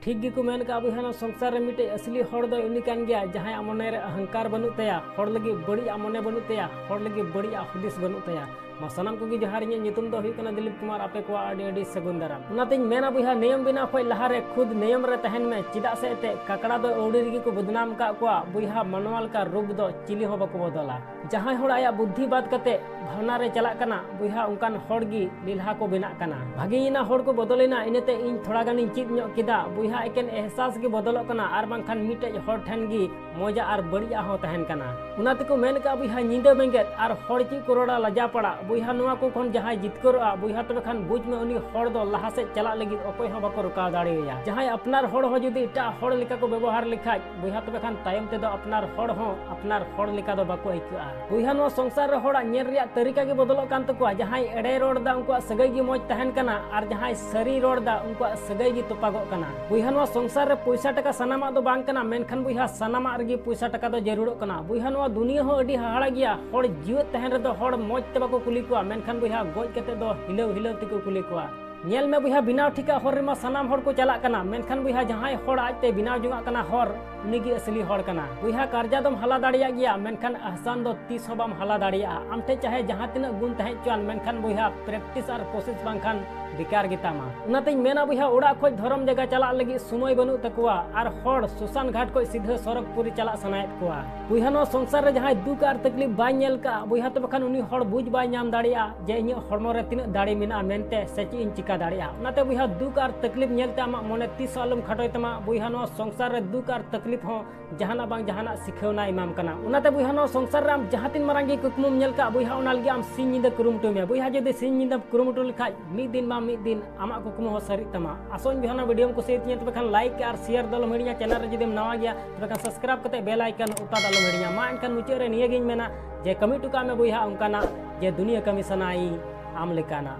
ठीक गिको मेन का बुहा संसार मिटे असली हड़ दो उनी कान गया जहां मने रे अहंकार बनू तया हड़ लगी बड़ी मने बनू तया हड़ लगी बड़ी हुदिस बनू तया मा सनाम को जहार नितुम दो हुई कना दिलीप कुमार आपे को आडी सगुन दाराम उनातेñ मेना बुहा नियम बिना खय लहारे खुद नियम रे तहन में चिदा से ते काकड़ा दो औड़ी रगी को बदनाम का को बुहा मनवाल का रूप दो चिली हो बको बदला जहां हड़ आया बुद्धि बात कते भावना रे चला कना बुहा उनकान हड़ गी लीलहा को बिना कना भागीना हड़ को बदलेना इनते इन थोड़ा गानी चिद ᱧᱚᱜ किदा बुहा एकेन एहसास गे बदलोग कना आर बांखान मिटे हड़ ठन गी मजा आर बड़िया हो तहन कना उनाते को मेन का बुहा नींदा बेंगेत आर हड़ ची कोरोड़ा लजा पड़ा बुहा नुआ को खन जहां जितकरोआ बुहा तबे खान बुझ में उनी हड़ दो लहा से चला लगी अकोय हो बको रुका दाड़ेया जहां अपनार हड़ हो जदी इटा हड़ लेका को व्यवहार लिखा बुहा तबे खान तायम ते दो अपनार हड़ हो अपनार हड़ लेका दो बको आइका बुहा नुआ संसार रे हड़ा नेर रिया तरीका गे बदलोग कान तको जहां एड़े रोड दा उनको सगई गे मौज तहन कना आर जहां सरी रोड दा उनको सगई गे तोपागो कना बुहा नुआ संसार रे पैसा टका सनामा दो बांग कना मेनखान बुहा सनामा रगी पैसा टका दो जरूरत कना बुहा नुआ दुनिया हो अडी हाड़ा गया हड़ जीव तहन रे दो हड़ मौज ते बको कुली को मेनखान बुहा गोज कते दो हिलव हिलव तिको कुली को नेल में बुहा बिनाव ठिका हर रे मा सनाम हड़ को चला कना मेनखान बुहा जहां हड़ आजते बिनाव जुंगा कना हर उनीगी असली हड़ कना बुहा कार्जा दम हला दाड़िया गया मेनखान अहसान दो 30 हो बाम हला दाड़िया आमटे चाहे जहां तिना गुण तहे चान मेनखान बुहा प्रैक्टिस और कोशिश बांखान बेकार गितामा उनाते मेना बुहा ओड़ा खोज धर्म जगह चला लगी समय बनू तकुआ आर हड़ सुसान घाट को सीधे सड़क पूरी चला सनायत कुआ बुहा नो संसार रे जहां दुख आर तकलीफ बाय नेल का बुहा तो बखान उनी हड़ बुझ बाय नाम दाड़िया जे इन हड़मो रे तिना दाड़ी मिना मेनते सची इन चिका दाड़िया उनाते बुहा दुख आर तकलीफ नेलते आमा मने तीस आलम खटोय तमा बुहा नो संसार रे दुख आर तकलीफ हो जहाना बांग जहाना सिखौना इमाम कना उनाते बुहा नो संसार रे आम जहातिन मारांगी कुकमुम नेल का बुहा ओनालगी आम सिन निंदा कुरुमटो मे बुहा जदि सिन निंदा कुरुमटो लिखाय मिद दिन मा मिद दिन आमा कुकमु हो सरी तमा आसोन बिहाना वीडियो को कुसियत तबे खान लाइक और शेयर दलो हिड़िया चैनल रे जदि नवा गया तबे खान सब्सक्राइब कते बेल आइकन उता दलो हिड़िया मा इनखान मुचे रे निये गिन मेना जे कमी टुका में बुहा उनकाना जे दुनिया कमी सनाई आम लेकाना।